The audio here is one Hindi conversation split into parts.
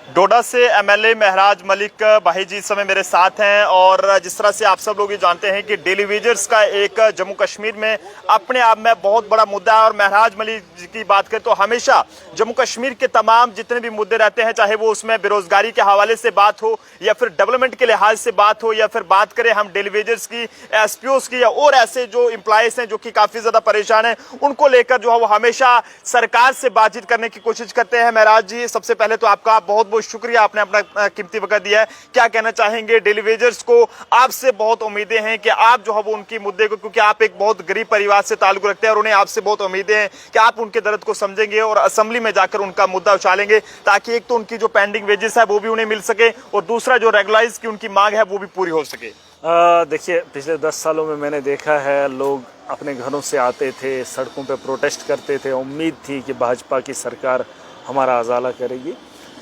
डोडा से एमएलए महराज मलिक भाई जी इस समय मेरे साथ हैं और जिस तरह से आप सब लोग ये जानते हैं कि डेली वेजर्स का एक जम्मू कश्मीर में अपने आप में बहुत बड़ा मुद्दा है। और महराज मलिक जी की बात करें तो हमेशा जम्मू कश्मीर के तमाम जितने भी मुद्दे रहते हैं, चाहे वो उसमें बेरोजगारी के हवाले से बात हो या फिर डेवलपमेंट के लिहाज से बात हो या फिर बात करें हम डेली वेजर्स की, एसपीओस की या और ऐसे जो एम्प्लॉयज हैं जो कि काफी ज्यादा परेशान हैं, उनको लेकर जो है वो हमेशा सरकार से बातचीत करने की कोशिश करते हैं। महराज जी, सबसे पहले तो आपका बहुत बहुत शुक्रिया, आपने अपना कीमती वक्त दिया है। क्या कहना चाहेंगे? डेली वेजर्स को आपसे बहुत उम्मीदें हैं कि आप जो है वो उनकी मुद्दे को, क्योंकि आप एक बहुत गरीब परिवार से ताल्लुक रखते हैं और उन्हें आपसे बहुत उम्मीदें हैं कि आप उनके दर्द को समझेंगे और असेंबली में जाकर उनका मुद्दा उछालेंगे, ताकि एक तो उनकी जो पेंडिंग वेजेस है वो भी उन्हें मिल सके और दूसरा जो रेगुलराइज की उनकी मांग है वो भी पूरी हो सके। देखिए, पिछले 10 सालों में मैंने देखा है लोग अपने घरों से आते थे, सड़कों पे प्रोटेस्ट करते थे, उम्मीद थी कि भाजपा की सरकार हमारा उजाला करेगी।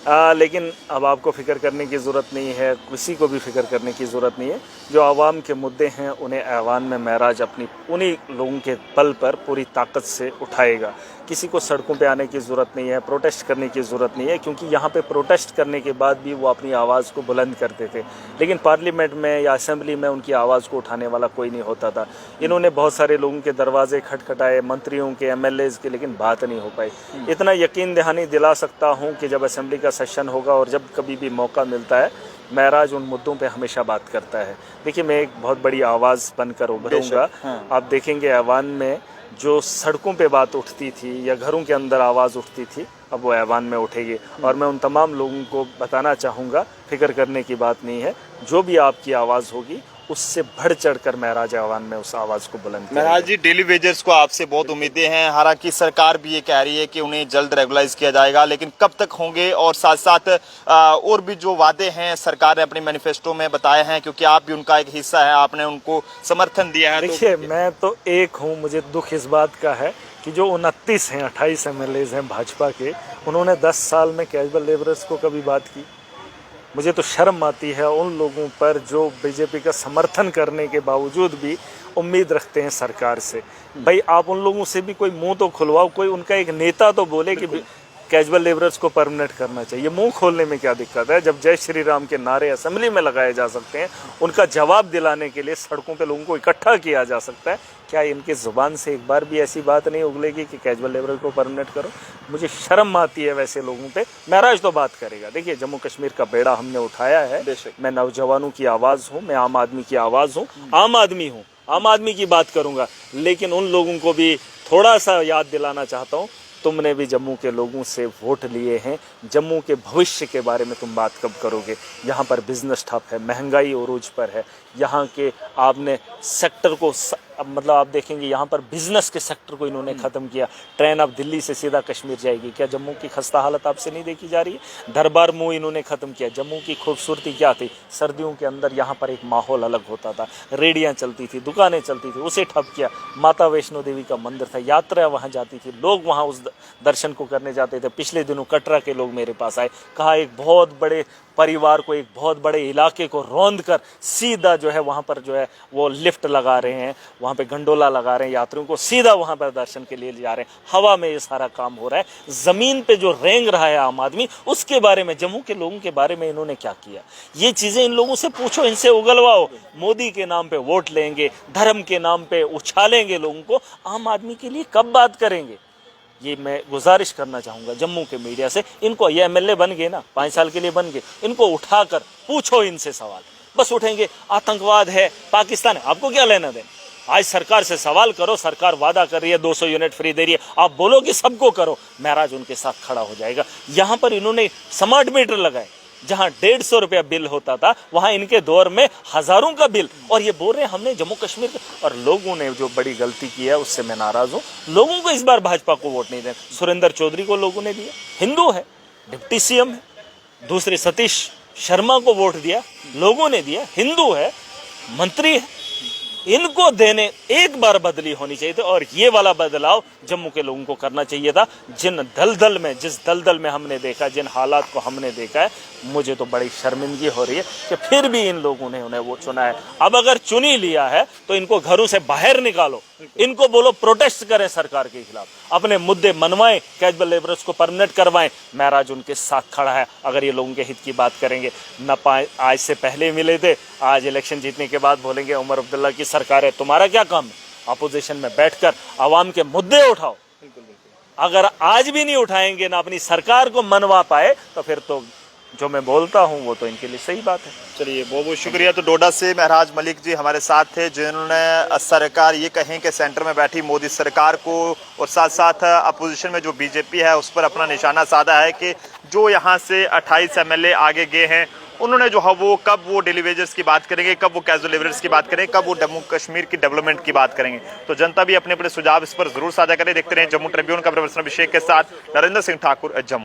लेकिन अब आपको फिक्र करने की ज़रूरत नहीं है, किसी को भी फिक्र करने की ज़रूरत नहीं है। जो आवाम के मुद्दे हैं उन्हें ऐवान में महराज अपनी उन्हीं लोगों के बल पर पूरी ताकत से उठाएगा। किसी को सड़कों पे आने की ज़रूरत नहीं है, प्रोटेस्ट करने की ज़रूरत नहीं है, क्योंकि यहाँ पे प्रोटेस्ट करने के बाद भी वो अपनी आवाज़ को बुलंद करते थे, लेकिन पार्लियामेंट में या असेंबली में उनकी आवाज़ को उठाने वाला कोई नहीं होता था। इन्होंने बहुत सारे लोगों के दरवाजे खटखटाए, मंत्रियों के, एमएलएज के, लेकिन बात नहीं हो पाई। इतना यकीन दहानी दिला सकता हूँ कि जब असेंबली का सेशन होगा और जब कभी भी मौका मिलता है, महराज उन मुद्दों पे हमेशा बात करता है। देखिए, मैं एक बहुत बड़ी आवाज़ बनकर उभरूंगा। आप देखेंगे ऐवान में जो सड़कों पे बात उठती थी या घरों के अंदर आवाज़ उठती थी, अब वो ऐवान में उठेगी। और मैं उन तमाम लोगों को बताना चाहूँगा, फिक्र करने की बात नहीं है, जो भी आपकी आवाज़ होगी उससे बढ़ चढ़कर महराज ऐवान में उस आवाज़ को बुलंद करेंगे। महराज जी, डेली वेजर्स को आपसे बहुत उम्मीदें हैं। हालांकि सरकार भी ये कह रही है कि उन्हें जल्द रेगुलाइज किया जाएगा, लेकिन कब तक होंगे? और साथ साथ और भी जो वादे हैं सरकार ने अपने मैनिफेस्टो में बताए हैं, क्योंकि आप भी उनका एक हिस्सा है, आपने उनको समर्थन दिया है। देखिए, मैं तो एक हूँ, मुझे दुख इस बात का है कि जो 29 हैं, 28 एमएलएज हैं भाजपा के, उन्होंने 10 साल में कैजुअल लेबरर्स को कभी बात की? मुझे तो शर्म आती है उन लोगों पर जो बीजेपी का समर्थन करने के बावजूद भी उम्मीद रखते हैं सरकार से। भाई, आप उन लोगों से भी कोई मुंह तो खुलवाओ, कोई उनका एक नेता तो बोले कि कैजुअल लेबरर्स को परमानेंट करना चाहिए। मुंह खोलने में क्या दिक्कत है? जब जय श्री राम के नारे असेंबली में लगाए जा सकते हैं, उनका जवाब दिलाने के लिए सड़कों पे लोगों को इकट्ठा किया जा सकता है, क्या इनके ज़ुबान से एक बार भी ऐसी बात नहीं उगलेगी कि कैजुअल लेबर को परमानेंट करो? मुझे शर्म आती है वैसे लोगों पे। महराज तो बात करेगा। देखिए, जम्मू कश्मीर का बेड़ा हमने उठाया है। मैं नौजवानों की आवाज़ हूँ, मैं आम आदमी की आवाज़ हूँ, आम आदमी हूँ, आम आदमी की बात करूँगा। लेकिन उन लोगों को भी थोड़ा सा याद दिलाना चाहता हूँ, तुमने भी जम्मू के लोगों से वोट लिए हैं, जम्मू के भविष्य के बारे में तुम बात कब करोगे? यहाँ पर बिजनेस ठप है, महंगाई उरूज पर है, यहाँ के आपने सेक्टर को मतलब आप देखेंगे यहाँ पर बिजनेस के सेक्टर को इन्होंने ख़त्म किया। ट्रेन अब दिल्ली से सीधा कश्मीर जाएगी, क्या जम्मू की खस्ता हालत आपसे नहीं देखी जा रही है? दरबार मूव इन्होंने ख़त्म किया। जम्मू की खूबसूरती क्या थी? सर्दियों के अंदर यहाँ पर एक माहौल अलग होता था, रेडियाँ चलती थी, दुकानें चलती थी, उसे ठप किया। माता वैष्णो देवी का मंदिर था, यात्रा वहाँ जाती थी, लोग वहाँ उस दर्शन को करने जाते थे। पिछले दिनों कटरा के लोग मेरे पास आए, कहा एक बहुत बड़े परिवार को, एक बहुत बड़े इलाके को रौंद कर सीधा जो है वहाँ पर जो है वो लिफ्ट लगा रहे हैं, वहाँ पे गंडोला लगा रहे हैं, यात्रियों को सीधा वहाँ पर दर्शन के लिए ले जा रहे हैं। हवा में ये सारा काम हो रहा है। ज़मीन पे जो रेंग रहा है आम आदमी, उसके बारे में, जम्मू के लोगों के बारे में इन्होंने क्या किया? ये चीज़ें इन लोगों से पूछो, इनसे उगलवाओ। मोदी के नाम पे वोट लेंगे, धर्म के नाम पे उछालेंगे लोगों को, आम आदमी के लिए कब बात करेंगे? ये मैं गुजारिश करना चाहूँगा जम्मू के मीडिया से, इनको, ये एमएलए बन गए ना, 5 साल के लिए बन गए, इनको उठाकर पूछो इनसे सवाल। बस उठेंगे, आतंकवाद है, पाकिस्तान है, आपको क्या लेना देना? आज सरकार से सवाल करो, सरकार वादा कर रही है 200 यूनिट फ्री दे रही है, आप बोलो कि सबको करो, महराज उनके साथ खड़ा हो जाएगा। यहाँ पर इन्होंने स्मार्ट मीटर लगाए, जहां 150 रुपया बिल होता था, वहां इनके दौर में हजारों का बिल। और ये बोल रहे हैं हमने जम्मू कश्मीर और लोगों ने जो बड़ी गलती की है उससे मैं नाराज हूं। लोगों को इस बार भाजपा को वोट नहीं देना। सुरेंद्र चौधरी को लोगों ने दिया, हिंदू है, डिप्टी सीएम है। दूसरे सतीश शर्मा को वोट दिया, लोगों ने दिया, हिंदू है, मंत्री है। इनको देने एक बार बदली होनी चाहिए थी और ये वाला बदलाव जम्मू के लोगों को करना चाहिए था। जिस दलदल में हमने देखा, जिन हालात को हमने देखा है, मुझे तो बड़ी शर्मिंदगी हो रही है कि फिर भी इन लोगों ने उन्हें वो चुना है। अब अगर चुन ही लिया है तो इनको घरों से बाहर निकालो, इनको बोलो प्रोटेस्ट करें सरकार के खिलाफ, अपने मुद्दे मनवाएं, कैजुअल लेबरर्स को परमानेंट करवाएं। महराज उनके साथ खड़ा है अगर ये लोगों के हित की बात करेंगे। न पाए आज से पहले मिले थे, आज इलेक्शन जीतने के बाद बोलेंगे उमर अब्दुल्ला की सरकार है, तुम्हारा क्या काम है? अपोजिशन में बैठकर आवाम के मुद्दे उठाओ। अगर आज भी नहीं उठाएंगे, ना अपनी सरकार को मनवा पाए, तो फिर तो जो मैं बोलता हूं वो तो इनके लिए सही बात है। चलिए, बहुत बहुत शुक्रिया। तो डोडा से महराज मलिक जी हमारे साथ थे, जिन्होंने सरकार ये कहें कि सेंटर में बैठी मोदी सरकार को और साथ साथ अपोजिशन में जो बीजेपी है उस पर अपना निशाना साधा है कि जो यहाँ से 28 एमएलए आगे गए हैं, उन्होंने जो है वो कब वो डेली वेजर्स की बात करेंगे, कब वो कैजुअल लेबरर्स की बात करेंगे, कब वो जम्मू कश्मीर की डेवलपमेंट की बात करेंगे। तो जनता भी अपने अपने सुझाव इस पर जरूर साझा करें। देखते रहें जम्मू ट्रिब्यून का प्रवचन अभिषेक के साथ नरेंद्र सिंह ठाकुर, जम्मू।